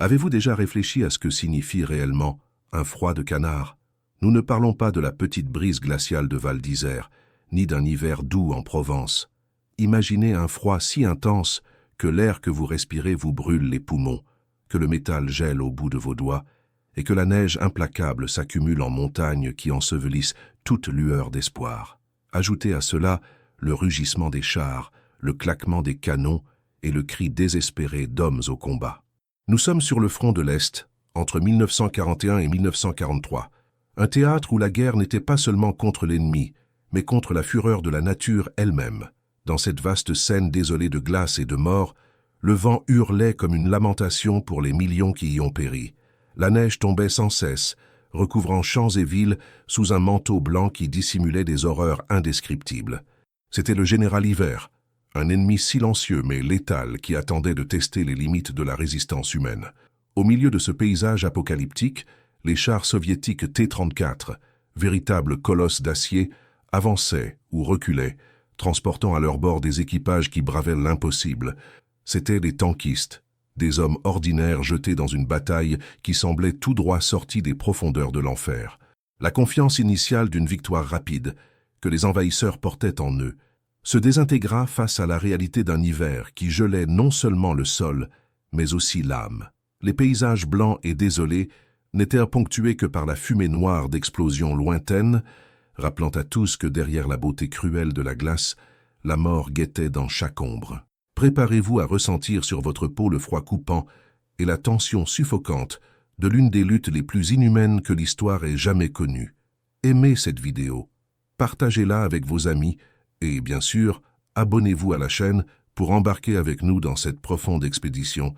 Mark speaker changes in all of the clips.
Speaker 1: Avez-vous déjà réfléchi à ce que signifie réellement un froid de canard? Nous ne parlons pas de la petite brise glaciale de Val d'Isère, ni d'un hiver doux en Provence. Imaginez un froid si intense que l'air que vous respirez vous brûle les poumons, que le métal gèle au bout de vos doigts, et que la neige implacable s'accumule en montagnes qui ensevelissent toute lueur d'espoir. Ajoutez à cela le rugissement des chars, le claquement des canons et le cri désespéré d'hommes au combat. Nous sommes sur le front de l'Est, entre 1941 et 1943, un théâtre où la guerre n'était pas seulement contre l'ennemi, mais contre la fureur de la nature elle-même. Dans cette vaste scène désolée de glace et de mort, le vent hurlait comme une lamentation pour les millions qui y ont péri. La neige tombait sans cesse, recouvrant champs et villes sous un manteau blanc qui dissimulait des horreurs indescriptibles. C'était le général Hiver, un ennemi silencieux mais létal qui attendait de tester les limites de la résistance humaine. Au milieu de ce paysage apocalyptique, les chars soviétiques T-34, véritables colosses d'acier, avançaient ou reculaient, transportant à leur bord des équipages qui bravaient l'impossible. C'étaient des tankistes, des hommes ordinaires jetés dans une bataille qui semblait tout droit sortie des profondeurs de l'enfer. La confiance initiale d'une victoire rapide, que les envahisseurs portaient en eux, se désintégra face à la réalité d'un hiver qui gelait non seulement le sol, mais aussi l'âme. Les paysages blancs et désolés n'étaient ponctués que par la fumée noire d'explosions lointaines, rappelant à tous que derrière la beauté cruelle de la glace, la mort guettait dans chaque ombre. Préparez-vous à ressentir sur votre peau le froid coupant et la tension suffocante de l'une des luttes les plus inhumaines que l'histoire ait jamais connues. Aimez cette vidéo, partagez-la avec vos amis et, bien sûr, abonnez-vous à la chaîne pour embarquer avec nous dans cette profonde expédition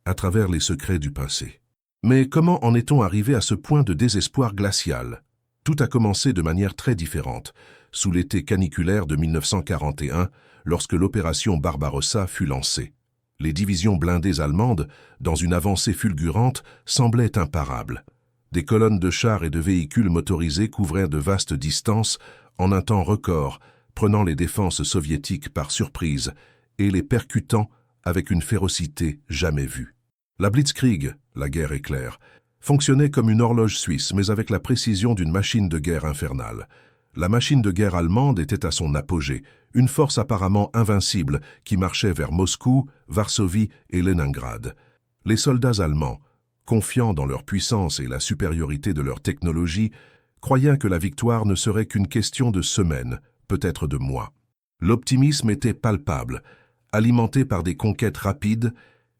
Speaker 1: à travers les secrets du passé. Mais comment en est-on arrivé à ce point de désespoir glacial? Tout a commencé de manière très différente, sous l'été caniculaire de 1941, lorsque l'opération Barbarossa fut lancée. Les divisions blindées allemandes, dans une avancée fulgurante, semblaient imparables. Des colonnes de chars et de véhicules motorisés couvraient de vastes distances en un temps record, prenant les défenses soviétiques par surprise et les percutant avec une férocité jamais vue. La Blitzkrieg, la guerre éclair, fonctionnait comme une horloge suisse, mais avec la précision d'une machine de guerre infernale. La machine de guerre allemande était à son apogée, une force apparemment invincible qui marchait vers Moscou, Varsovie et Leningrad. Les soldats allemands, confiants dans leur puissance et la supériorité de leur technologie, croyaient que la victoire ne serait qu'une question de semaines, peut-être de mois. L'optimisme était palpable, alimenté par des conquêtes rapides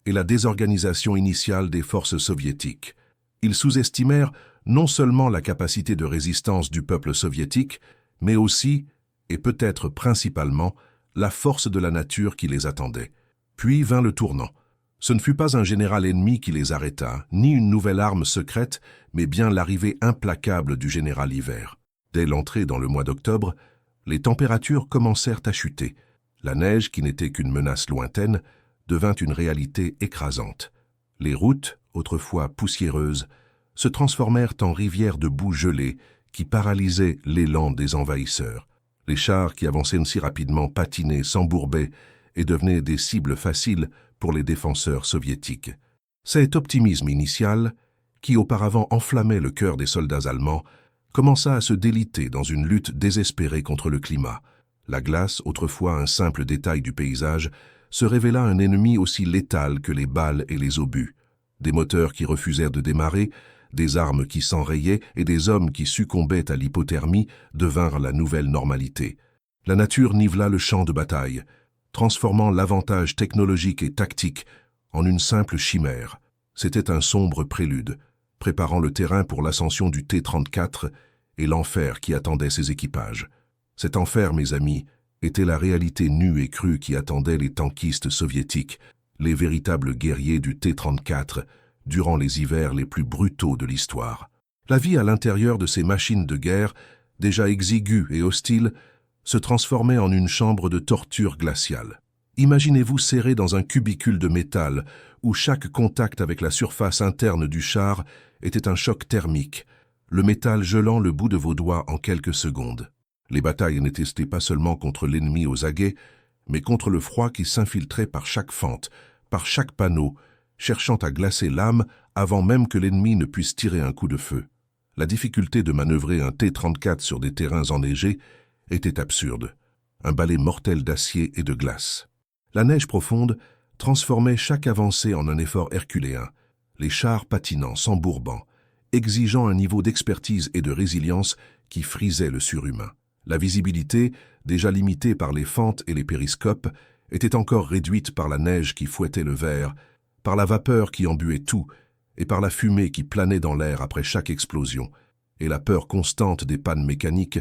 Speaker 1: et la désorganisation initiale des forces soviétiques. Ils sous-estimèrent non seulement la capacité de résistance du peuple soviétique, mais aussi, et peut-être principalement, la force de la nature qui les attendait. Puis vint le tournant. Ce ne fut pas un général ennemi qui les arrêta, ni une nouvelle arme secrète, mais bien l'arrivée implacable du général Hiver. Dès l'entrée dans le mois d'octobre, les températures commencèrent à chuter. La neige, qui n'était qu'une menace lointaine, devint une réalité écrasante. Les routes, autrefois poussiéreuses, se transformèrent en rivières de boue gelée qui paralysaient l'élan des envahisseurs. Les chars qui avançaient si rapidement patinaient, s'embourbaient et devenaient des cibles faciles pour les défenseurs soviétiques. Cet optimisme initial, qui auparavant enflammait le cœur des soldats allemands, commença à se déliter dans une lutte désespérée contre le climat. La glace, autrefois un simple détail du paysage, se révéla un ennemi aussi létal que les balles et les obus. Des moteurs qui refusèrent de démarrer, des armes qui s'enrayaient et des hommes qui succombaient à l'hypothermie devinrent la nouvelle normalité. La nature nivela le champ de bataille, transformant l'avantage technologique et tactique en une simple chimère. C'était un sombre prélude, préparant le terrain pour l'ascension du T-34 et l'enfer qui attendait ses équipages. Cet enfer, mes amis, était la réalité nue et crue qui attendait les tankistes soviétiques, les véritables guerriers du T-34, durant les hivers les plus brutaux de l'histoire. La vie à l'intérieur de ces machines de guerre, déjà exiguës et hostiles, se transformait en une chambre de torture glaciale. Imaginez-vous serré dans un cubicule de métal où chaque contact avec la surface interne du char était un choc thermique, le métal gelant le bout de vos doigts en quelques secondes. Les batailles n'étaient pas seulement contre l'ennemi aux aguets, mais contre le froid qui s'infiltrait par chaque fente, par chaque panneau, cherchant à glacer l'âme avant même que l'ennemi ne puisse tirer un coup de feu. La difficulté de manœuvrer un T-34 sur des terrains enneigés était absurde, un balai mortel d'acier et de glace. La neige profonde transformait chaque avancée en un effort herculéen, les chars patinant, s'embourbant, exigeant un niveau d'expertise et de résilience qui frisait le surhumain. La visibilité, déjà limitée par les fentes et les périscopes, était encore réduite par la neige qui fouettait le verre, par la vapeur qui embuait tout, et par la fumée qui planait dans l'air après chaque explosion, et la peur constante des pannes mécaniques.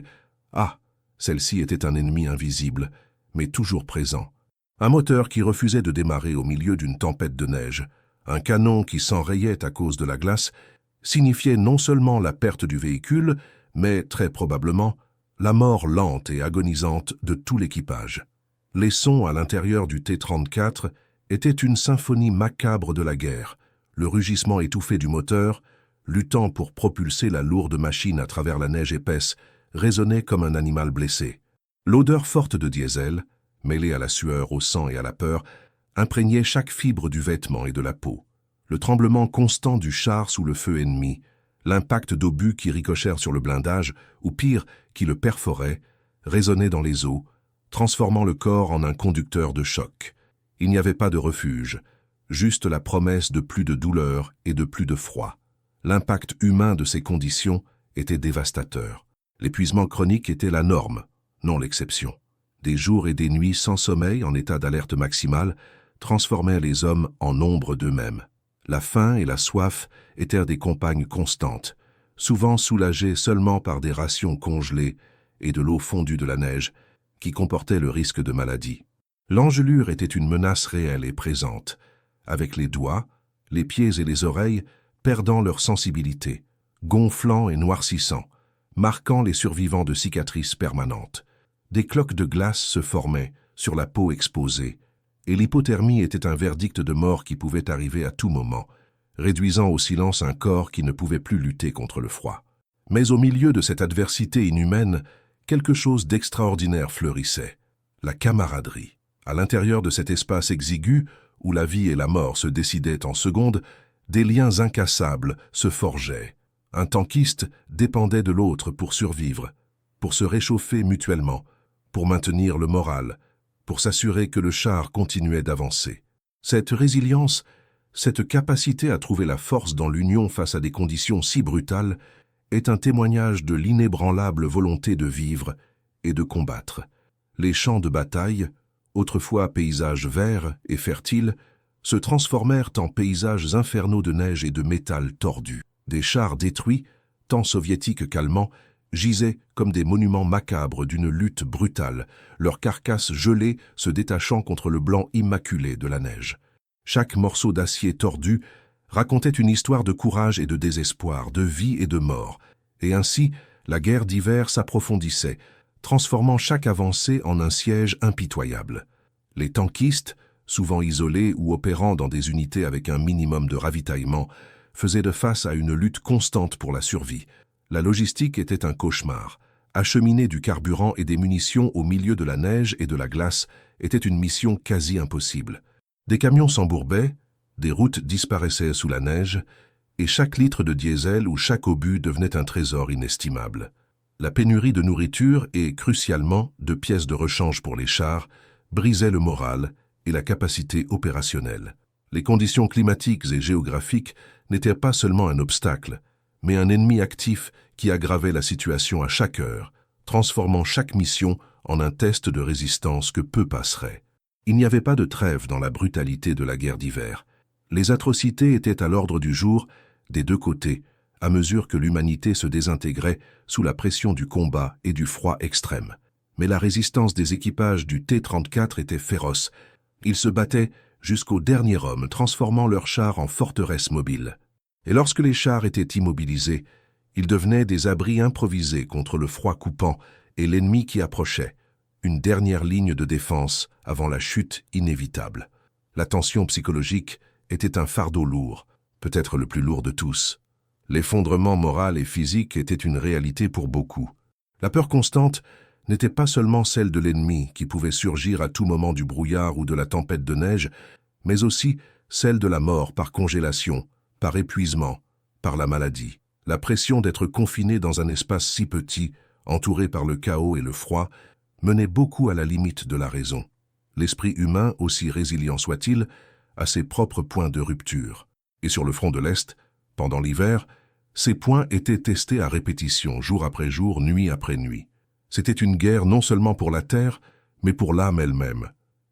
Speaker 1: Ah, celle-ci était un ennemi invisible, mais toujours présent. Un moteur qui refusait de démarrer au milieu d'une tempête de neige, un canon qui s'enrayait à cause de la glace, signifiait non seulement la perte du véhicule, mais, très probablement, la mort lente et agonisante de tout l'équipage. Les sons à l'intérieur du T-34 étaient une symphonie macabre de la guerre, le rugissement étouffé du moteur, luttant pour propulser la lourde machine à travers la neige épaisse, résonnait comme un animal blessé. L'odeur forte de diesel, mêlée à la sueur, au sang et à la peur, imprégnait chaque fibre du vêtement et de la peau. Le tremblement constant du char sous le feu ennemi, l'impact d'obus qui ricochèrent sur le blindage, ou pire, qui le perforaient, résonnait dans les os, transformant le corps en un conducteur de choc. Il n'y avait pas de refuge, juste la promesse de plus de douleur et de plus de froid. L'impact humain de ces conditions était dévastateur. L'épuisement chronique était la norme, non l'exception. Des jours et des nuits sans sommeil en état d'alerte maximale transformaient les hommes en ombre d'eux-mêmes. La faim et la soif étaient des compagnes constantes, souvent soulagées seulement par des rations congelées et de l'eau fondue de la neige, qui comportait le risque de maladie. L'engelure était une menace réelle et présente, avec les doigts, les pieds et les oreilles perdant leur sensibilité, gonflant et noircissant, marquant les survivants de cicatrices permanentes. Des cloques de glace se formaient sur la peau exposée, et l'hypothermie était un verdict de mort qui pouvait arriver à tout moment, réduisant au silence un corps qui ne pouvait plus lutter contre le froid. Mais au milieu de cette adversité inhumaine, quelque chose d'extraordinaire fleurissait, la camaraderie. À l'intérieur de cet espace exigu, où la vie et la mort se décidaient en secondes, des liens incassables se forgeaient. Un tankiste dépendait de l'autre pour survivre, pour se réchauffer mutuellement, pour maintenir le moral, pour s'assurer que le char continuait d'avancer. Cette résilience, cette capacité à trouver la force dans l'union face à des conditions si brutales, est un témoignage de l'inébranlable volonté de vivre et de combattre. Les champs de bataille, autrefois paysages verts et fertiles, se transformèrent en paysages infernaux de neige et de métal tordu. Des chars détruits, tant soviétiques qu'allemands, gisaient comme des monuments macabres d'une lutte brutale, leurs carcasses gelées se détachant contre le blanc immaculé de la neige. Chaque morceau d'acier tordu racontait une histoire de courage et de désespoir, de vie et de mort, et ainsi la guerre d'hiver s'approfondissait, transformant chaque avancée en un siège impitoyable. Les tankistes, souvent isolés ou opérant dans des unités avec un minimum de ravitaillement, faisaient de face à une lutte constante pour la survie. La logistique était un cauchemar. Acheminer du carburant et des munitions au milieu de la neige et de la glace était une mission quasi impossible. Des camions s'embourbaient, des routes disparaissaient sous la neige, et chaque litre de diesel ou chaque obus devenait un trésor inestimable. La pénurie de nourriture et, crucialement, de pièces de rechange pour les chars brisait le moral et la capacité opérationnelle. Les conditions climatiques et géographiques n'étaient pas seulement un obstacle, mais un ennemi actif qui aggravait la situation à chaque heure, transformant chaque mission en un test de résistance que peu passeraient. Il n'y avait pas de trêve dans la brutalité de la guerre d'hiver. Les atrocités étaient à l'ordre du jour des deux côtés, à mesure que l'humanité se désintégrait sous la pression du combat et du froid extrême. Mais la résistance des équipages du T-34 était féroce. Ils se battaient jusqu'au dernier homme, transformant leurs chars en forteresses mobiles. Et lorsque les chars étaient immobilisés, ils devenaient des abris improvisés contre le froid coupant et l'ennemi qui approchait, une dernière ligne de défense avant la chute inévitable. La tension psychologique était un fardeau lourd, peut-être le plus lourd de tous. L'effondrement moral et physique était une réalité pour beaucoup. La peur constante n'était pas seulement celle de l'ennemi qui pouvait surgir à tout moment du brouillard ou de la tempête de neige, mais aussi celle de la mort par congélation, par épuisement, par la maladie. La pression d'être confiné dans un espace si petit, entouré par le chaos et le froid, menait beaucoup à la limite de la raison. L'esprit humain, aussi résilient soit-il, a ses propres points de rupture. Et sur le front de l'Est, pendant l'hiver, ces points étaient testés à répétition, jour après jour, nuit après nuit. C'était une guerre non seulement pour la terre, mais pour l'âme elle-même.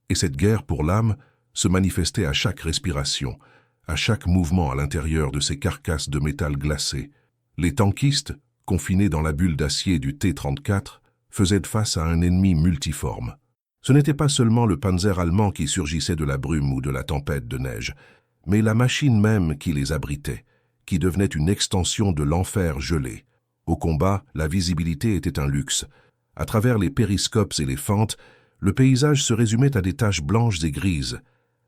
Speaker 1: Et cette guerre pour l'âme se manifestait à chaque respiration, à chaque mouvement à l'intérieur de ces carcasses de métal glacé. Les tankistes, confinés dans la bulle d'acier du T-34, faisaient face à un ennemi multiforme. Ce n'était pas seulement le panzer allemand qui surgissait de la brume ou de la tempête de neige, mais la machine même qui les abritait, qui devenait une extension de l'enfer gelé. Au combat, la visibilité était un luxe. À travers les périscopes et les fentes, le paysage se résumait à des taches blanches et grises,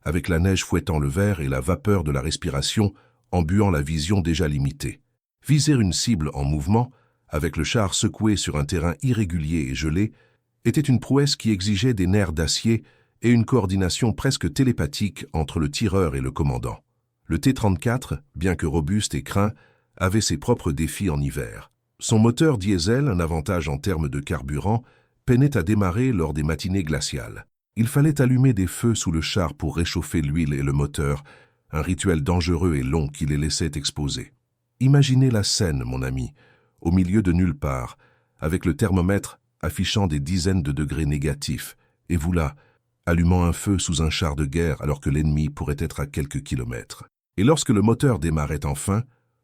Speaker 1: avec la neige fouettant le verre et la vapeur de la respiration embuant la vision déjà limitée. Viser une cible en mouvement, avec le char secoué sur un terrain irrégulier et gelé, était une prouesse qui exigeait des nerfs d'acier et une coordination presque télépathique entre le tireur et le commandant. Le T-34, bien que robuste et craint, avait ses propres défis en hiver. Son moteur diesel, un avantage en termes de carburant, peinait à démarrer lors des matinées glaciales. Il fallait allumer des feux sous le char pour réchauffer l'huile et le moteur, un rituel dangereux et long qui les laissait exposés. Imaginez la scène, mon ami, au milieu de nulle part, avec le thermomètre affichant des dizaines de degrés négatifs, et vous là, allumant un feu sous un char de guerre alors que l'ennemi pourrait être à quelques kilomètres. Et lorsque le moteur démarrait enfin,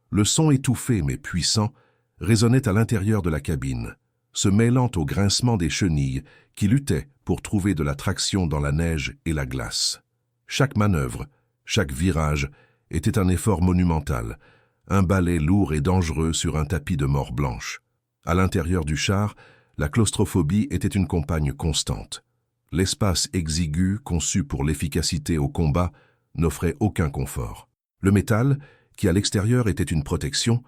Speaker 1: le son étouffé mais puissant résonnait à l'intérieur de la cabine, se mêlant au grincement des chenilles qui luttaient pour trouver de la traction dans la neige et la glace. Chaque manœuvre, chaque virage était un effort monumental, un balai lourd et dangereux sur un tapis de mort blanche. À l'intérieur du char, la claustrophobie était une compagne constante. L'espace exigu, conçu pour l'efficacité au combat, n'offrait aucun confort. Le métal, qui à l'extérieur était une protection,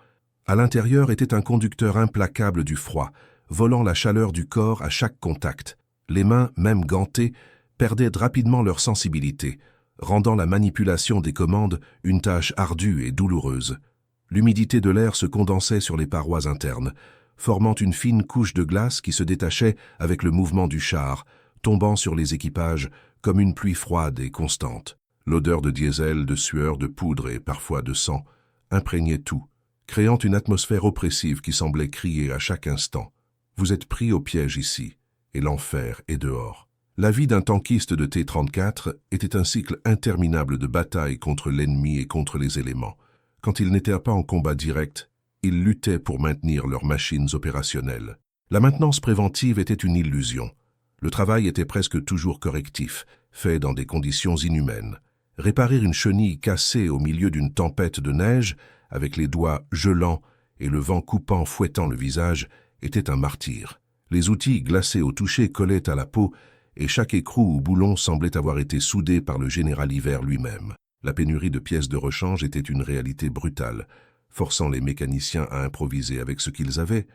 Speaker 1: à l'intérieur était un conducteur implacable du froid, volant la chaleur du corps à chaque contact. Les mains, même gantées, perdaient rapidement leur sensibilité, rendant la manipulation des commandes une tâche ardue et douloureuse. L'humidité de l'air se condensait sur les parois internes, formant une fine couche de glace qui se détachait avec le mouvement du char, tombant sur les équipages comme une pluie froide et constante. L'odeur de diesel, de sueur, de poudre et parfois de sang imprégnait tout, créant une atmosphère oppressive qui semblait crier à chaque instant. Vous êtes pris au piège ici, et l'enfer est dehors. La vie d'un tankiste de T-34 était un cycle interminable de batailles contre l'ennemi et contre les éléments. Quand ils n'étaient pas en combat direct, ils luttaient pour maintenir leurs machines opérationnelles. La maintenance préventive était une illusion. Le travail était presque toujours correctif, fait dans des conditions inhumaines. Réparer une chenille cassée au milieu d'une tempête de neige, avec les doigts gelants et le vent coupant fouettant le visage, était un martyre. Les outils glacés au toucher collaient à la peau et chaque écrou ou boulon semblait avoir été soudé par le général Hiver lui-même. La pénurie de pièces de rechange était une réalité brutale, forçant les mécaniciens à improviser avec ce qu'ils avaient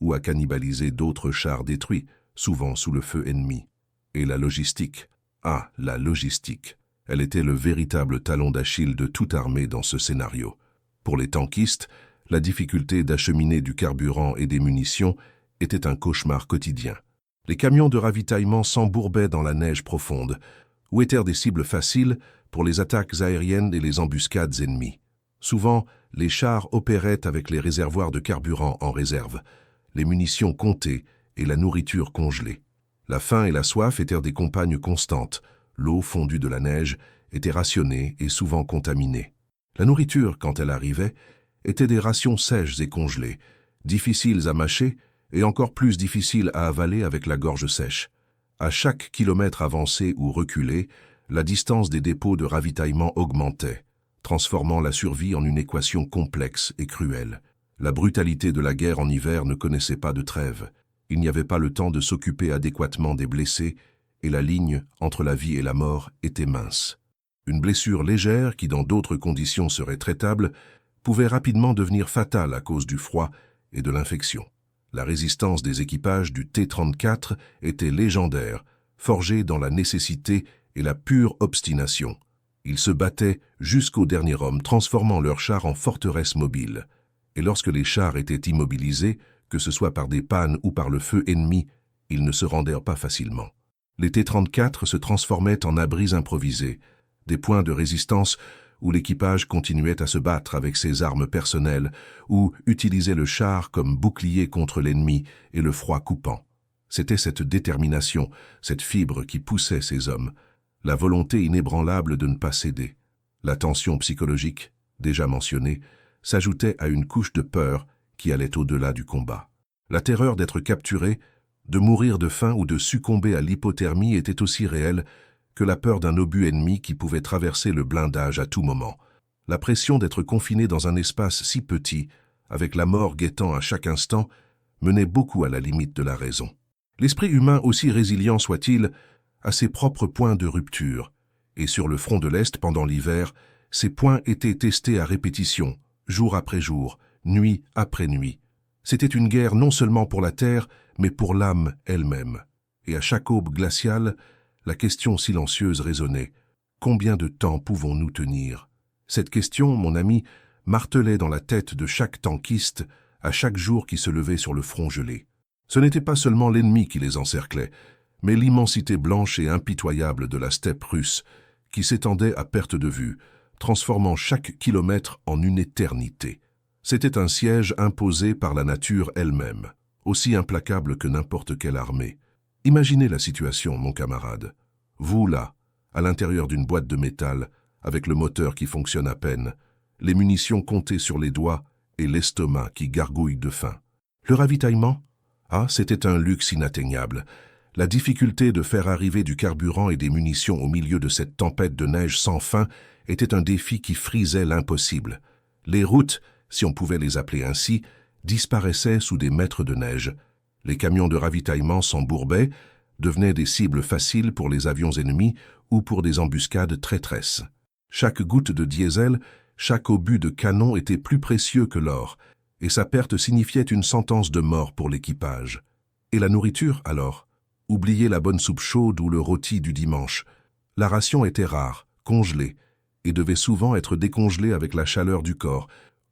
Speaker 1: ou à cannibaliser d'autres chars détruits, souvent sous le feu ennemi. Et la logistique. Ah, la logistique. Elle était le véritable talon d'Achille de toute armée dans ce scénario. Pour les tankistes, la difficulté d'acheminer du carburant et des munitions était un cauchemar quotidien. Les camions de ravitaillement s'embourbaient dans la neige profonde, où étaient des cibles faciles pour les attaques aériennes et les embuscades ennemies. Souvent, les chars opéraient avec les réservoirs de carburant en réserve, les munitions comptées et la nourriture congelée. La faim et la soif étaient des compagnes constantes. L'eau fondue de la neige était rationnée et souvent contaminée. La nourriture, quand elle arrivait, était des rations sèches et congelées, difficiles à mâcher et encore plus difficiles à avaler avec la gorge sèche. À chaque kilomètre avancé ou reculé, la distance des dépôts de ravitaillement augmentait, transformant la survie en une équation complexe et cruelle. La brutalité de la guerre en hiver ne connaissait pas de trêve. Il n'y avait pas le temps de s'occuper adéquatement des blessés et la ligne entre la vie et la mort était mince. Une blessure légère, qui dans d'autres conditions serait traitable, pouvait rapidement devenir fatale à cause du froid et de l'infection. La résistance des équipages du T-34 était légendaire, forgée dans la nécessité et la pure obstination. Ils se battaient jusqu'au dernier homme, transformant leurs chars en forteresses mobiles. Et lorsque les chars étaient immobilisés, que ce soit par des pannes ou par le feu ennemi, ils ne se rendirent pas facilement. Les T-34 se transformaient en abris improvisés, des points de résistance où l'équipage continuait à se battre avec ses armes personnelles ou utilisait le char comme bouclier contre l'ennemi et le froid coupant. C'était cette détermination, cette fibre qui poussait ces hommes, la volonté inébranlable de ne pas céder. La tension psychologique, déjà mentionnée, s'ajoutait à une couche de peur qui allait au-delà du combat. La terreur d'être capturé, de mourir de faim ou de succomber à l'hypothermie était aussi réelle que la peur d'un obus ennemi qui pouvait traverser le blindage à tout moment. La pression d'être confiné dans un espace si petit, avec la mort guettant à chaque instant, menait beaucoup à la limite de la raison. L'esprit humain, aussi résilient soit-il, a ses propres points de rupture, et sur le front de l'Est pendant l'hiver, ces points étaient testés à répétition, jour après jour, nuit après nuit. C'était une guerre non seulement pour la terre, mais pour l'âme elle-même. Et à chaque aube glaciale, la question silencieuse résonnait. Combien de temps pouvons-nous tenir? Cette question, mon ami, martelait dans la tête de chaque tankiste à chaque jour qui se levait sur le front gelé. Ce n'était pas seulement l'ennemi qui les encerclait, mais l'immensité blanche et impitoyable de la steppe russe qui s'étendait à perte de vue, transformant chaque kilomètre en une éternité. C'était un siège imposé par la nature elle-même, aussi implacable que n'importe quelle armée. Imaginez la situation, mon camarade. Vous, là, à l'intérieur d'une boîte de métal, avec le moteur qui fonctionne à peine, les munitions comptées sur les doigts et l'estomac qui gargouille de faim. Le ravitaillement? Ah, c'était un luxe inatteignable. La difficulté de faire arriver du carburant et des munitions au milieu de cette tempête de neige sans fin était un défi qui frisait l'impossible. Les routes, si on pouvait les appeler ainsi, disparaissaient sous des mètres de neige. Les camions de ravitaillement s'embourbaient, devenaient des cibles faciles pour les avions ennemis ou pour des embuscades traîtresses. Chaque goutte de diesel, chaque obus de canon était plus précieux que l'or, et sa perte signifiait une sentence de mort pour l'équipage. Et la nourriture, alors? Oubliez la bonne soupe chaude ou le rôti du dimanche. La ration était rare, congelée, et devait souvent être décongelée avec la chaleur du corps,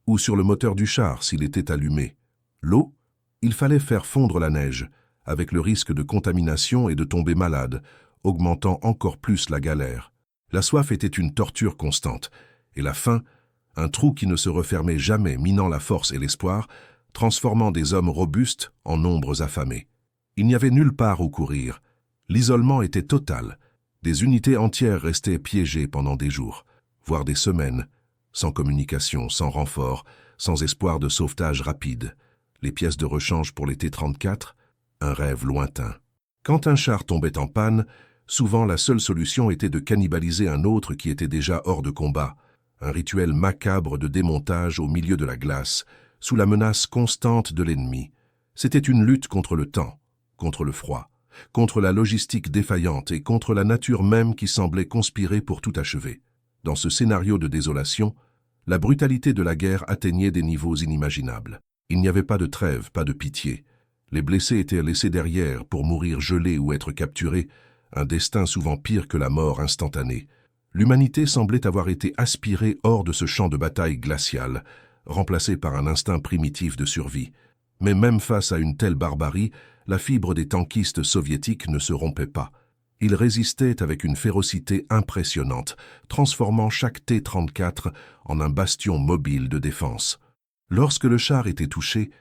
Speaker 1: ou sur le moteur du char s'il était allumé. L'eau? Il fallait faire fondre la neige, avec le risque de contamination et de tomber malade, augmentant encore plus la galère. La soif était une torture constante, et la faim, un trou qui ne se refermait jamais, minant la force et l'espoir, transformant des hommes robustes en nombres affamés. Il n'y avait nulle part où courir. L'isolement était total. Des unités entières restaient piégées pendant des jours, voire des semaines, sans communication, sans renfort, sans espoir de sauvetage rapide. Les pièces de rechange pour les T-34, un rêve lointain. Quand un char tombait en panne, souvent la seule solution était de cannibaliser un autre qui était déjà hors de combat, un rituel macabre de démontage au milieu de la glace, sous la menace constante de l'ennemi. C'était une lutte contre le temps, contre le froid, contre la logistique défaillante et contre la nature même qui semblait conspirer pour tout achever. Dans ce scénario de désolation, la brutalité de la guerre atteignait des niveaux inimaginables. Il n'y avait pas de trêve, pas de pitié. Les blessés étaient laissés derrière pour mourir gelés ou être capturés, un destin souvent pire que la mort instantanée. L'humanité semblait avoir été aspirée hors de ce champ de bataille glacial, remplacée par un instinct primitif de survie. Mais même face à une telle barbarie, la fibre des tankistes soviétiques ne se rompait pas. Ils résistaient avec une férocité impressionnante, transformant chaque T-34 en un bastion mobile de défense. Lorsque le char était touché,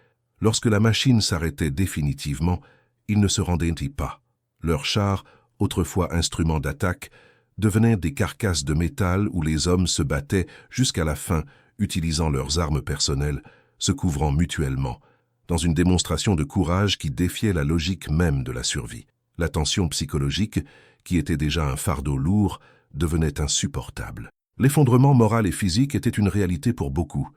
Speaker 1: lorsque la machine s'arrêtait définitivement, ils ne se rendaient pas. Leurs chars, autrefois instruments d'attaque, devenaient des carcasses de métal où les hommes se battaient jusqu'à la fin, utilisant leurs armes personnelles, se couvrant mutuellement, dans une démonstration de courage qui défiait la logique même de la survie. La tension psychologique, qui était déjà un fardeau lourd, devenait insupportable. L'effondrement moral et physique était une réalité pour beaucoup.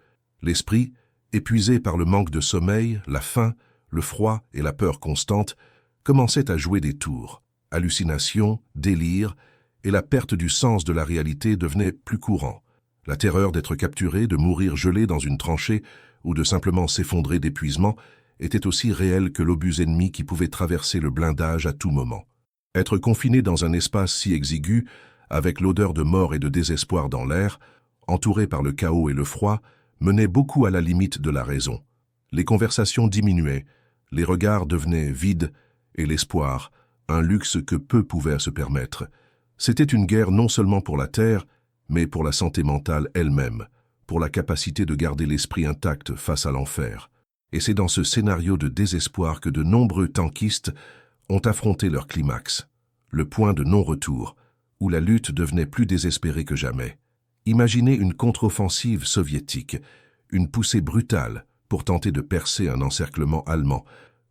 Speaker 1: L'esprit, épuisé par le manque de sommeil, la faim, le froid et la peur constante, commençait à jouer des tours. Hallucinations, délires, et la perte du sens de la réalité devenaient plus courants. La terreur d'être capturé, de mourir gelé dans une tranchée ou de simplement s'effondrer d'épuisement était aussi réelle que l'obus ennemi qui pouvait traverser le blindage à tout moment. Être confiné dans un espace si exigu avec l'odeur de mort et de désespoir dans l'air, entourés par le chaos et le froid, menaient beaucoup à la limite de la raison. Les conversations diminuaient, les regards devenaient vides, et l'espoir, un luxe que peu pouvaient se permettre. C'était une guerre non seulement pour la terre, mais pour la santé mentale elle-même, pour la capacité de garder l'esprit intact face à l'enfer. Et c'est dans ce scénario de désespoir que de nombreux tankistes ont affronté leur climax, le point de non-retour, où la lutte devenait plus désespérée que jamais. Imaginez une contre-offensive soviétique, une poussée brutale pour tenter de percer un encerclement allemand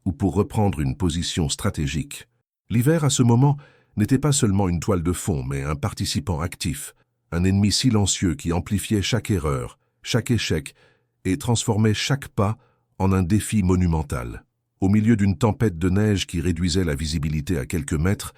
Speaker 1: ou pour reprendre une position stratégique. L'hiver, à ce moment, n'était pas seulement une toile de fond, mais un participant actif, un ennemi silencieux qui amplifiait chaque erreur, chaque échec et transformait chaque pas en un défi monumental. Au milieu d'une tempête de neige qui réduisait la visibilité à quelques mètres,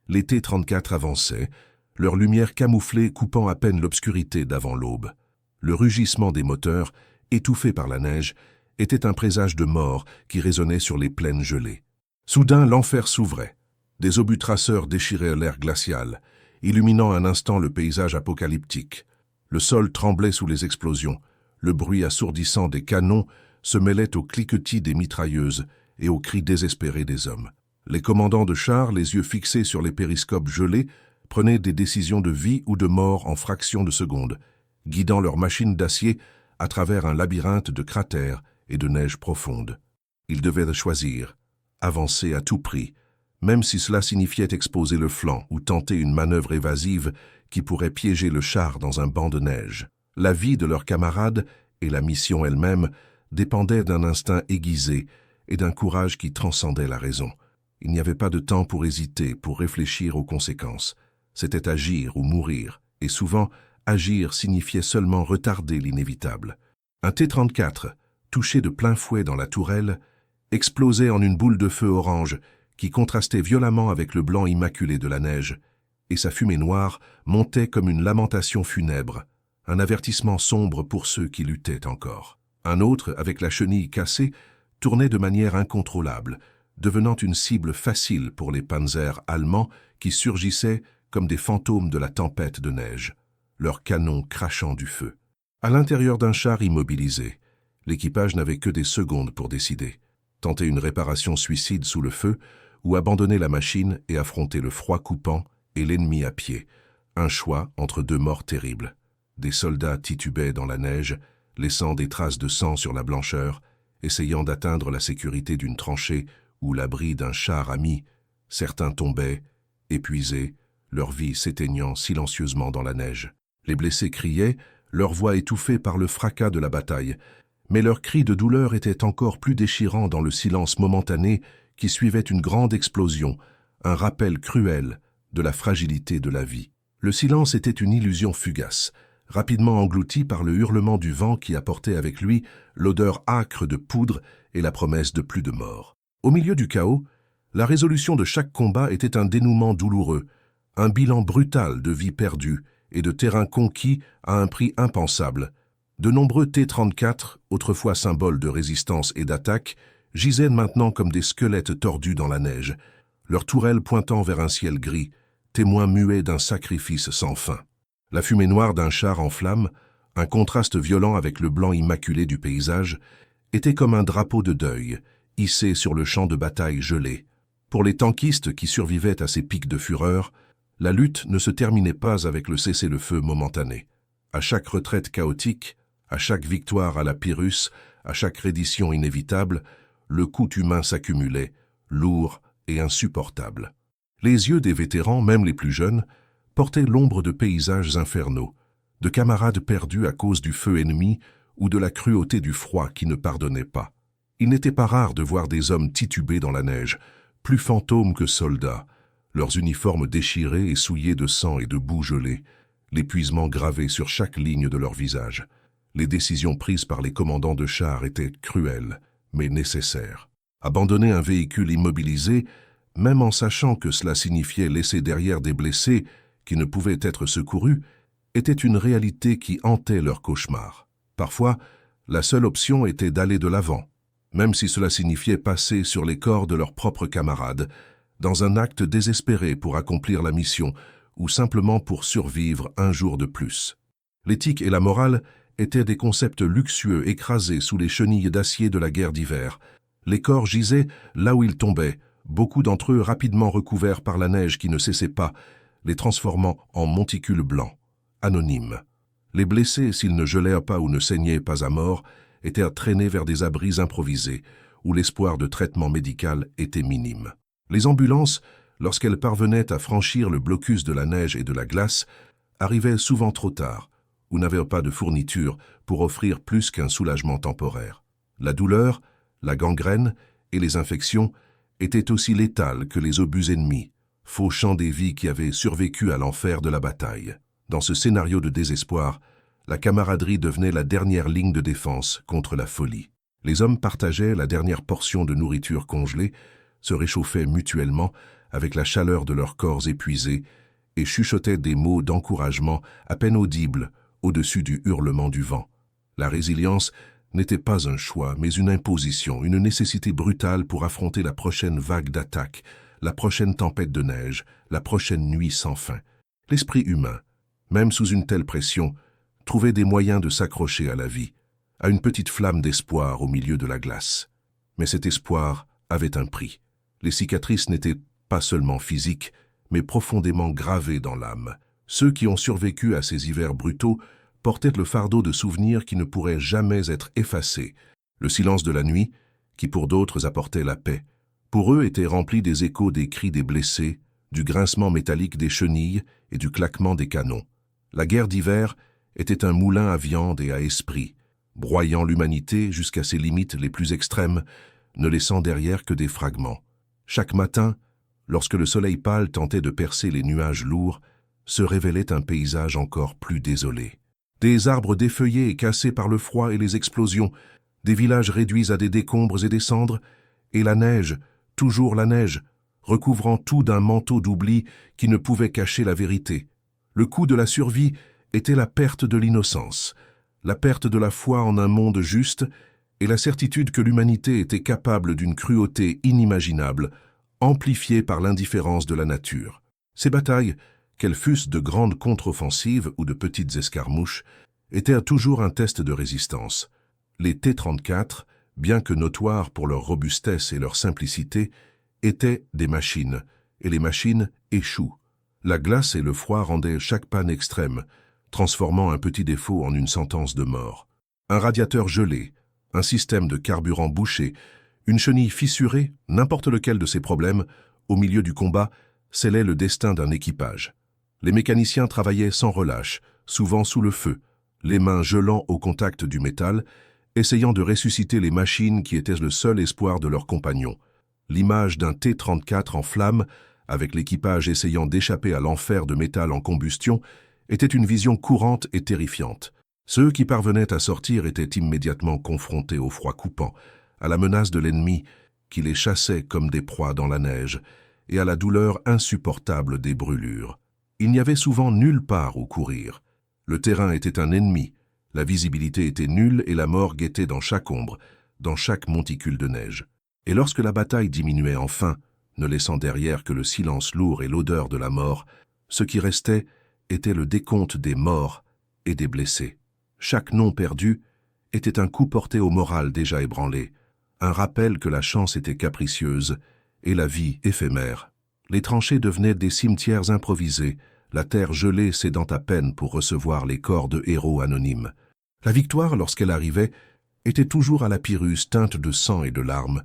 Speaker 1: les T-34 avançaient, leur lumière camouflée coupant à peine l'obscurité d'avant l'aube. Le rugissement des moteurs, étouffé par la neige, était un présage de mort qui résonnait sur les plaines gelées. Soudain, l'enfer s'ouvrait. Des obus traceurs déchiraient l'air glacial, illuminant un instant le paysage apocalyptique. Le sol tremblait sous les explosions, le bruit assourdissant des canons se mêlait au cliquetis des mitrailleuses et aux cris désespérés des hommes. Les commandants de chars, les yeux fixés sur les périscopes gelés, prenaient des décisions de vie ou de mort en fractions de secondes, guidant leurs machines d'acier à travers un labyrinthe de cratères et de neige profonde. Ils devaient choisir, avancer à tout prix, même si cela signifiait exposer le flanc ou tenter une manœuvre évasive qui pourrait piéger le char dans un banc de neige. La vie de leurs camarades et la mission elle-même dépendaient d'un instinct aiguisé et d'un courage qui transcendait la raison. Il n'y avait pas de temps pour hésiter, pour réfléchir aux conséquences. C'était agir ou mourir, et souvent, agir signifiait seulement retarder l'inévitable. Un T-34, touché de plein fouet dans la tourelle, explosait en une boule de feu orange qui contrastait violemment avec le blanc immaculé de la neige, et sa fumée noire montait comme une lamentation funèbre, un avertissement sombre pour ceux qui luttaient encore. Un autre, avec la chenille cassée, tournait de manière incontrôlable, devenant une cible facile pour les panzers allemands qui surgissaient comme des fantômes de la tempête de neige, leurs canons crachant du feu. À l'intérieur d'un char immobilisé, l'équipage n'avait que des secondes pour décider, tenter une réparation suicide sous le feu ou abandonner la machine et affronter le froid coupant et l'ennemi à pied, un choix entre deux morts terribles. Des soldats titubaient dans la neige, laissant des traces de sang sur la blancheur, essayant d'atteindre la sécurité d'une tranchée ou l'abri d'un char ami. Certains tombaient, épuisés, leur vie s'éteignant silencieusement dans la neige. Les blessés criaient, leur voix étouffée par le fracas de la bataille, mais leurs cris de douleur étaient encore plus déchirants dans le silence momentané qui suivait une grande explosion, un rappel cruel de la fragilité de la vie. Le silence était une illusion fugace, rapidement englouti par le hurlement du vent qui apportait avec lui l'odeur âcre de poudre et la promesse de plus de morts. Au milieu du chaos, la résolution de chaque combat était un dénouement douloureux, un bilan brutal de vies perdues et de terrains conquis à un prix impensable. De nombreux T-34, autrefois symboles de résistance et d'attaque, gisaient maintenant comme des squelettes tordus dans la neige, leurs tourelles pointant vers un ciel gris, témoins muets d'un sacrifice sans fin. La fumée noire d'un char en flammes, un contraste violent avec le blanc immaculé du paysage, était comme un drapeau de deuil, hissé sur le champ de bataille gelé. Pour les tankistes qui survivaient à ces pics de fureur, la lutte ne se terminait pas avec le cessez-le-feu momentané. À chaque retraite chaotique, à chaque victoire à la Pyrrhus, à chaque reddition inévitable, le coût humain s'accumulait, lourd et insupportable. Les yeux des vétérans, même les plus jeunes, portaient l'ombre de paysages infernaux, de camarades perdus à cause du feu ennemi ou de la cruauté du froid qui ne pardonnait pas. Il n'était pas rare de voir des hommes tituber dans la neige, plus fantômes que soldats, leurs uniformes déchirés et souillés de sang et de boue gelée, l'épuisement gravé sur chaque ligne de leur visage. Les décisions prises par les commandants de chars étaient cruelles, mais nécessaires. Abandonner un véhicule immobilisé, même en sachant que cela signifiait laisser derrière des blessés qui ne pouvaient être secourus, était une réalité qui hantait leur cauchemar. Parfois, la seule option était d'aller de l'avant, même si cela signifiait passer sur les corps de leurs propres camarades, dans un acte désespéré pour accomplir la mission ou simplement pour survivre un jour de plus. L'éthique et la morale étaient des concepts luxueux écrasés sous les chenilles d'acier de la guerre d'hiver. Les corps gisaient là où ils tombaient, beaucoup d'entre eux rapidement recouverts par la neige qui ne cessait pas, les transformant en monticules blancs, anonymes. Les blessés, s'ils ne gelaient pas ou ne saignaient pas à mort, étaient traînés vers des abris improvisés, où l'espoir de traitement médical était minime. Les ambulances, lorsqu'elles parvenaient à franchir le blocus de la neige et de la glace, arrivaient souvent trop tard, ou n'avaient pas de fourniture pour offrir plus qu'un soulagement temporaire. La douleur, la gangrène et les infections étaient aussi létales que les obus ennemis, fauchant des vies qui avaient survécu à l'enfer de la bataille. Dans ce scénario de désespoir, la camaraderie devenait la dernière ligne de défense contre la folie. Les hommes partageaient la dernière portion de nourriture congelée, se réchauffaient mutuellement avec la chaleur de leurs corps épuisés et chuchotaient des mots d'encouragement à peine audibles au-dessus du hurlement du vent. La résilience n'était pas un choix, mais une imposition, une nécessité brutale pour affronter la prochaine vague d'attaque, la prochaine tempête de neige, la prochaine nuit sans fin. L'esprit humain, même sous une telle pression, trouvait des moyens de s'accrocher à la vie, à une petite flamme d'espoir au milieu de la glace. Mais cet espoir avait un prix. Les cicatrices n'étaient pas seulement physiques, mais profondément gravées dans l'âme. Ceux qui ont survécu à ces hivers brutaux portaient le fardeau de souvenirs qui ne pourraient jamais être effacés. Le silence de la nuit, qui pour d'autres apportait la paix, pour eux était rempli des échos des cris des blessés, du grincement métallique des chenilles et du claquement des canons. La guerre d'hiver était un moulin à viande et à esprit, broyant l'humanité jusqu'à ses limites les plus extrêmes, ne laissant derrière que des fragments. Chaque matin, lorsque le soleil pâle tentait de percer les nuages lourds, se révélait un paysage encore plus désolé. Des arbres défeuillés et cassés par le froid et les explosions, des villages réduits à des décombres et des cendres, et la neige, toujours la neige, recouvrant tout d'un manteau d'oubli qui ne pouvait cacher la vérité. Le coût de la survie était la perte de l'innocence, la perte de la foi en un monde juste et la certitude que l'humanité était capable d'une cruauté inimaginable, amplifiée par l'indifférence de la nature. Ces batailles, qu'elles fussent de grandes contre-offensives ou de petites escarmouches, étaient toujours un test de résistance. Les T-34, bien que notoires pour leur robustesse et leur simplicité, étaient des machines, et les machines échouent. La glace et le froid rendaient chaque panne extrême, transformant un petit défaut en une sentence de mort. Un radiateur gelé, un système de carburant bouché, une chenille fissurée, n'importe lequel de ces problèmes, au milieu du combat, scellait le destin d'un équipage. Les mécaniciens travaillaient sans relâche, souvent sous le feu, les mains gelant au contact du métal, essayant de ressusciter les machines qui étaient le seul espoir de leurs compagnons. L'image d'un T-34 en flammes, avec l'équipage essayant d'échapper à l'enfer de métal en combustion, était une vision courante et terrifiante. Ceux qui parvenaient à sortir étaient immédiatement confrontés au froid coupant, à la menace de l'ennemi qui les chassait comme des proies dans la neige, et à la douleur insupportable des brûlures. Il n'y avait souvent nulle part où courir. Le terrain était un ennemi, la visibilité était nulle et la mort guettait dans chaque ombre, dans chaque monticule de neige. Et lorsque la bataille diminuait enfin, ne laissant derrière que le silence lourd et l'odeur de la mort, ce qui restait était le décompte des morts et des blessés. Chaque nom perdu était un coup porté au moral déjà ébranlé, un rappel que la chance était capricieuse et la vie éphémère. Les tranchées devenaient des cimetières improvisés, la terre gelée cédant à peine pour recevoir les corps de héros anonymes. La victoire, lorsqu'elle arrivait, était toujours à la Pyrrhus teinte de sang et de larmes,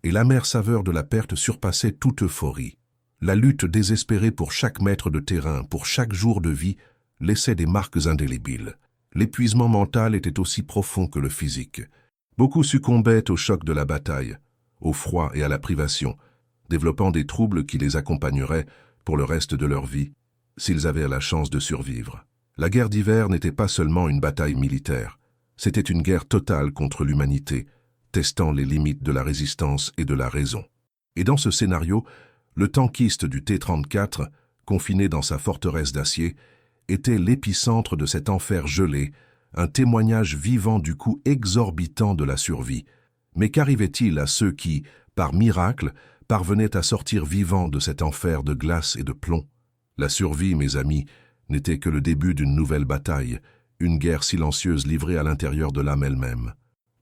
Speaker 1: et l'amère saveur de la perte surpassait toute euphorie. La lutte désespérée pour chaque mètre de terrain, pour chaque jour de vie, laissait des marques indélébiles. L'épuisement mental était aussi profond que le physique. Beaucoup succombaient au choc de la bataille, au froid et à la privation, développant des troubles qui les accompagneraient pour le reste de leur vie, s'ils avaient la chance de survivre. La guerre d'hiver n'était pas seulement une bataille militaire, c'était une guerre totale contre l'humanité, testant les limites de la résistance et de la raison. Et dans ce scénario, le tankiste du T-34, confiné dans sa forteresse d'acier, était l'épicentre de cet enfer gelé, un témoignage vivant du coût exorbitant de la survie. Mais qu'arrivait-il à ceux qui, par miracle, parvenaient à sortir vivants de cet enfer de glace et de plomb? La survie, mes amis, n'était que le début d'une nouvelle bataille, une guerre silencieuse livrée à l'intérieur de l'âme elle-même.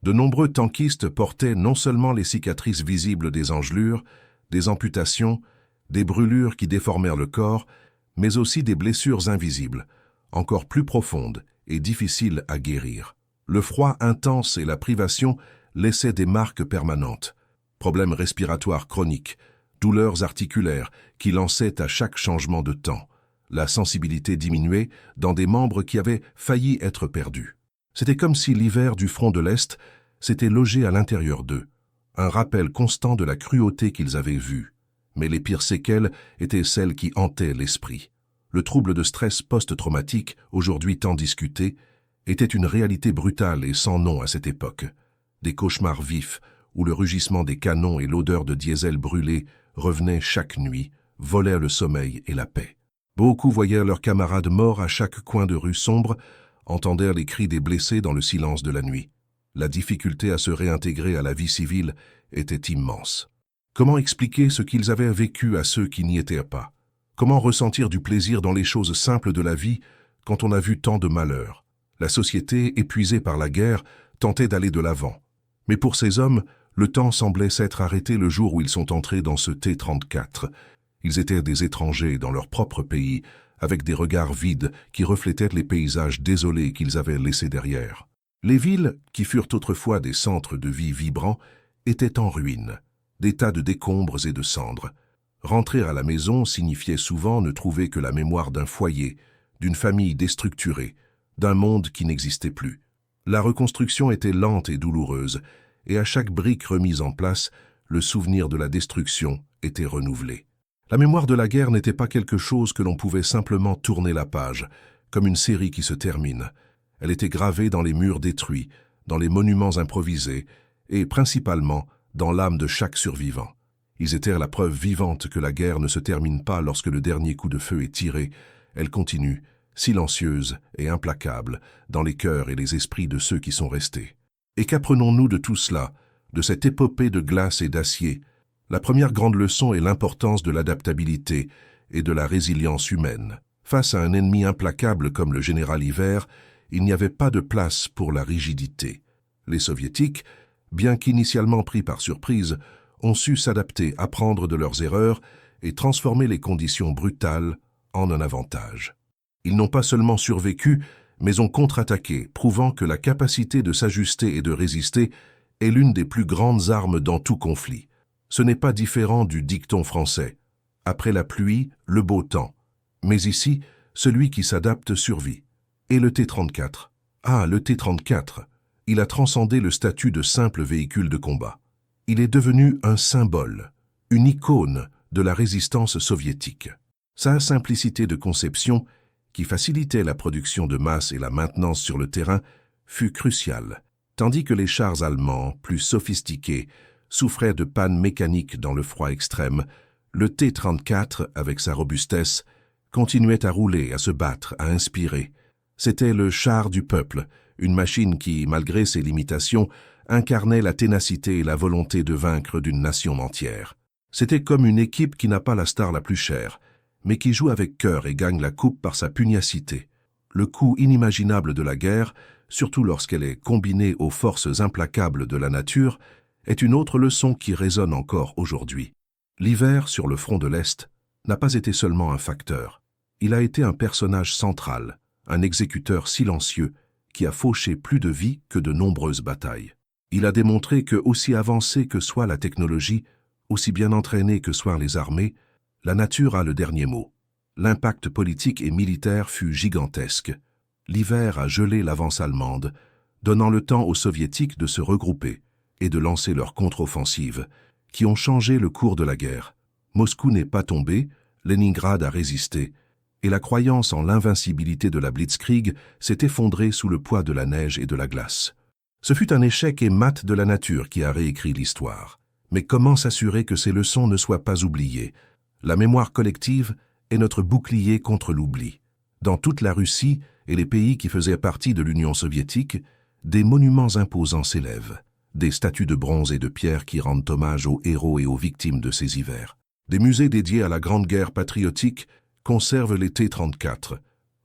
Speaker 1: De nombreux tankistes portaient non seulement les cicatrices visibles des engelures, des amputations, des brûlures qui déformèrent le corps, mais aussi des blessures invisibles, encore plus profondes et difficiles à guérir. Le froid intense et la privation laissaient des marques permanentes. Problèmes respiratoires chroniques, douleurs articulaires qui lançaient à chaque changement de temps. La sensibilité diminuait dans des membres qui avaient failli être perdus. C'était comme si l'hiver du front de l'Est s'était logé à l'intérieur d'eux, un rappel constant de la cruauté qu'ils avaient vue. Mais les pires séquelles étaient celles qui hantaient l'esprit. Le trouble de stress post-traumatique, aujourd'hui tant discuté, était une réalité brutale et sans nom à cette époque. Des cauchemars vifs, où le rugissement des canons et l'odeur de diesel brûlé revenaient chaque nuit, volaient le sommeil et la paix. Beaucoup voyaient leurs camarades morts à chaque coin de rue sombre, entendirent les cris des blessés dans le silence de la nuit. La difficulté à se réintégrer à la vie civile était immense. Comment expliquer ce qu'ils avaient vécu à ceux qui n'y étaient pas? Comment ressentir du plaisir dans les choses simples de la vie quand on a vu tant de malheurs? La société, épuisée par la guerre, tentait d'aller de l'avant. Mais pour ces hommes, le temps semblait s'être arrêté le jour où ils sont entrés dans ce T-34. Ils étaient des étrangers dans leur propre pays, avec des regards vides qui reflétaient les paysages désolés qu'ils avaient laissés derrière. Les villes, qui furent autrefois des centres de vie vibrants, étaient en ruine, des tas de décombres et de cendres. Rentrer à la maison signifiait souvent ne trouver que la mémoire d'un foyer, d'une famille déstructurée, d'un monde qui n'existait plus. La reconstruction était lente et douloureuse, et à chaque brique remise en place, le souvenir de la destruction était renouvelé. La mémoire de la guerre n'était pas quelque chose que l'on pouvait simplement tourner la page, comme une série qui se termine. Elle était gravée dans les murs détruits, dans les monuments improvisés, et principalement dans l'âme de chaque survivant. Ils étaient la preuve vivante que la guerre ne se termine pas lorsque le dernier coup de feu est tiré. Elle continue, silencieuse et implacable, dans les cœurs et les esprits de ceux qui sont restés. Et qu'apprenons-nous de tout cela, de cette épopée de glace et d'acier? La première grande leçon est l'importance de l'adaptabilité et de la résilience humaine. Face à un ennemi implacable comme le général Hiver, il n'y avait pas de place pour la rigidité. Les Soviétiques, bien qu'initialement pris par surprise, ont su s'adapter, apprendre de leurs erreurs et transformer les conditions brutales en un avantage. Ils n'ont pas seulement survécu, mais ont contre-attaqué, prouvant que la capacité de s'ajuster et de résister est l'une des plus grandes armes dans tout conflit. Ce n'est pas différent du dicton français. Après la pluie, le beau temps. Mais ici, celui qui s'adapte survit. Et le T-34? Ah, le T-34. Il a transcendé le statut de simple véhicule de combat. Il est devenu un symbole, une icône de la résistance soviétique. Sa simplicité de conception, qui facilitait la production de masse et la maintenance sur le terrain, fut cruciale, tandis que les chars allemands, plus sophistiqués, souffraient de pannes mécaniques dans le froid extrême. Le T-34, avec sa robustesse, continuait à rouler, à se battre, à inspirer. C'était le char du peuple, une machine qui, malgré ses limitations, incarnait la ténacité et la volonté de vaincre d'une nation entière. C'était comme une équipe qui n'a pas la star la plus chère, mais qui joue avec cœur et gagne la coupe par sa pugnacité. Le coût inimaginable de la guerre, surtout lorsqu'elle est combinée aux forces implacables de la nature, est une autre leçon qui résonne encore aujourd'hui. L'hiver, sur le front de l'Est, n'a pas été seulement un facteur. Il a été un personnage central, un exécuteur silencieux qui a fauché plus de vies que de nombreuses batailles. Il a démontré que, aussi avancée que soit la technologie, aussi bien entraînée que soient les armées, la nature a le dernier mot. L'impact politique et militaire fut gigantesque. L'hiver a gelé l'avance allemande, donnant le temps aux Soviétiques de se regrouper et de lancer leur contre-offensive, qui ont changé le cours de la guerre. Moscou n'est pas tombé, Leningrad a résisté, et la croyance en l'invincibilité de la Blitzkrieg s'est effondrée sous le poids de la neige et de la glace. Ce fut un échec et mat de la nature qui a réécrit l'histoire. Mais comment s'assurer que ces leçons ne soient pas oubliées? La mémoire collective est notre bouclier contre l'oubli. Dans toute la Russie et les pays qui faisaient partie de l'Union soviétique, des monuments imposants s'élèvent. Des statues de bronze et de pierre qui rendent hommage aux héros et aux victimes de ces hivers. Des musées dédiés à la Grande Guerre patriotique, conservent les T-34,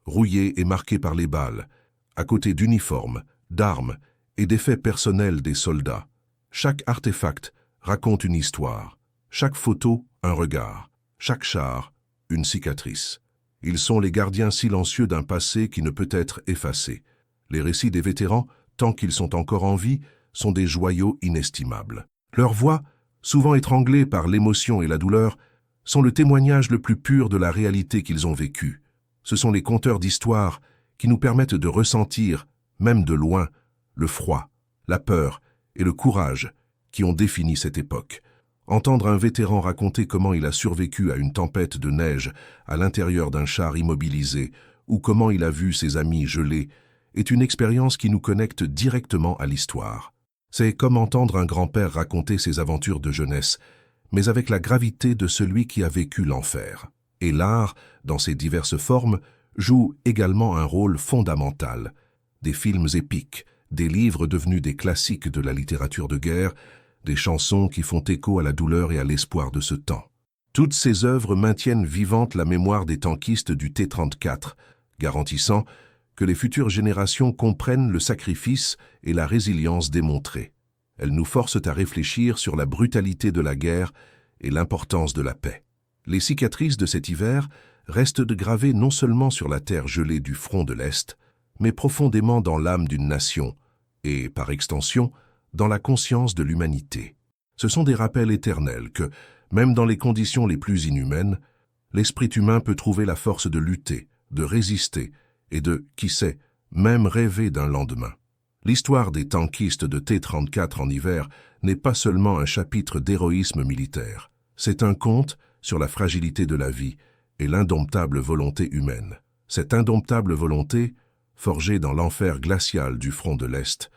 Speaker 1: rouillés et marqués par les balles, à côté d'uniformes, d'armes et d'effets personnels des soldats. Chaque artefact raconte une histoire, chaque photo un regard, chaque char une cicatrice. Ils sont les gardiens silencieux d'un passé qui ne peut être effacé. Les récits des vétérans, tant qu'ils sont encore en vie, sont des joyaux inestimables. Leurs voix, souvent étranglées par l'émotion et la douleur, sont le témoignage le plus pur de la réalité qu'ils ont vécue. Ce sont les conteurs d'histoires qui nous permettent de ressentir, même de loin, le froid, la peur et le courage qui ont défini cette époque. Entendre un vétéran raconter comment il a survécu à une tempête de neige à l'intérieur d'un char immobilisé ou comment il a vu ses amis gelés est une expérience qui nous connecte directement à l'histoire. C'est comme entendre un grand-père raconter ses aventures de jeunesse, mais avec la gravité de celui qui a vécu l'enfer. Et l'art, dans ses diverses formes, joue également un rôle fondamental. Des films épiques, des livres devenus des classiques de la littérature de guerre, des chansons qui font écho à la douleur et à l'espoir de ce temps. Toutes ces œuvres maintiennent vivante la mémoire des tankistes du T-34, garantissant que les futures générations comprennent le sacrifice et la résilience démontrés. Elles nous forcent à réfléchir sur la brutalité de la guerre et l'importance de la paix. Les cicatrices de cet hiver restent gravées non seulement sur la terre gelée du front de l'Est, mais profondément dans l'âme d'une nation et, par extension, dans la conscience de l'humanité. Ce sont des rappels éternels que, même dans les conditions les plus inhumaines, l'esprit humain peut trouver la force de lutter, de résister et de, qui sait, même rêver d'un lendemain. L'histoire des tankistes de T-34 en hiver n'est pas seulement un chapitre d'héroïsme militaire. C'est un conte sur la fragilité de la vie et l'indomptable volonté humaine. Cette indomptable volonté, forgée dans l'enfer glacial du front de l'Est,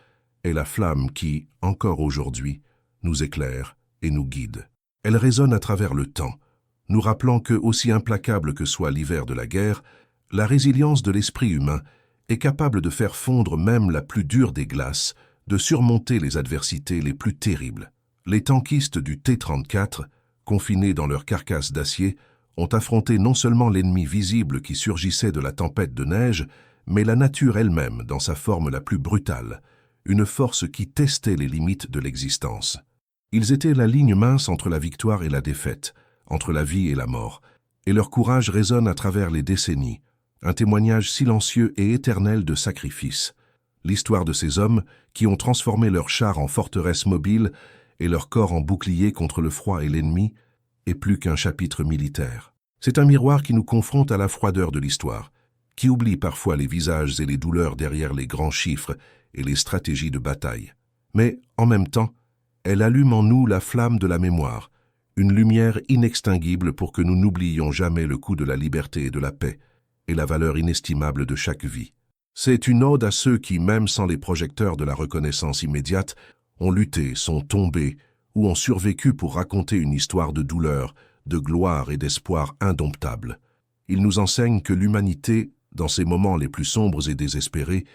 Speaker 1: est la flamme qui, encore aujourd'hui, nous éclaire et nous guide. Elle résonne à travers le temps, nous rappelant que, aussi implacable que soit l'hiver de la guerre, la résilience de l'esprit humain est capable de faire fondre même la plus dure des glaces, de surmonter les adversités les plus terribles. Les tankistes du T-34, confinés dans leur carcasse d'acier, ont affronté non seulement l'ennemi visible qui surgissait de la tempête de neige, mais la nature elle-même dans sa forme la plus brutale, une force qui testait les limites de l'existence. Ils étaient la ligne mince entre la victoire et la défaite, entre la vie et la mort, et leur courage résonne à travers les décennies, un témoignage silencieux et éternel de sacrifice. L'histoire de ces hommes qui ont transformé leur char en forteresse mobile et leur corps en bouclier contre le froid et l'ennemi est plus qu'un chapitre militaire. C'est un miroir qui nous confronte à la froideur de l'histoire, qui oublie parfois les visages et les douleurs derrière les grands chiffres et les stratégies de bataille. Mais, en même temps, elle allume en nous la flamme de la mémoire, une lumière inextinguible pour que nous n'oublions jamais le coût de la liberté et de la paix, et la valeur inestimable de chaque vie. C'est une ode à ceux qui, même sans les projecteurs de la reconnaissance immédiate, ont lutté, sont tombés ou ont survécu pour raconter une histoire de douleur, de gloire et d'espoir indomptable. Ils nous enseignent que l'humanité, dans ses moments les plus sombres et désespérés,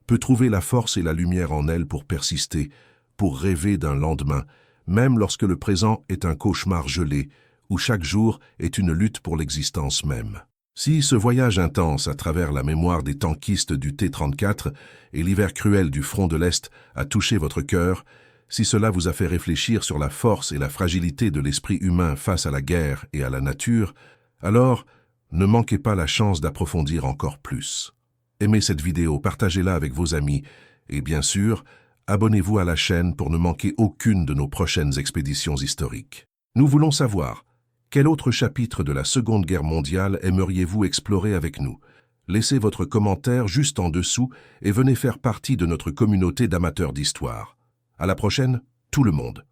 Speaker 1: peut trouver la force et la lumière en elle pour persister, pour rêver d'un lendemain, même lorsque le présent est un cauchemar gelé, où chaque jour est une lutte pour l'existence même. Si ce voyage intense à travers la mémoire des tankistes du T-34 et l'hiver cruel du front de l'Est a touché votre cœur, si cela vous a fait réfléchir sur la force et la fragilité de l'esprit humain face à la guerre et à la nature, alors ne manquez pas la chance d'approfondir encore plus. Aimez cette vidéo, partagez-la avec vos amis et bien sûr, abonnez-vous à la chaîne pour ne manquer aucune de nos prochaines expéditions historiques. Nous voulons savoir, quel autre chapitre de la Seconde Guerre mondiale aimeriez-vous explorer avec nous? Laissez votre commentaire juste en dessous et venez faire partie de notre communauté d'amateurs d'histoire. À la prochaine, tout le monde!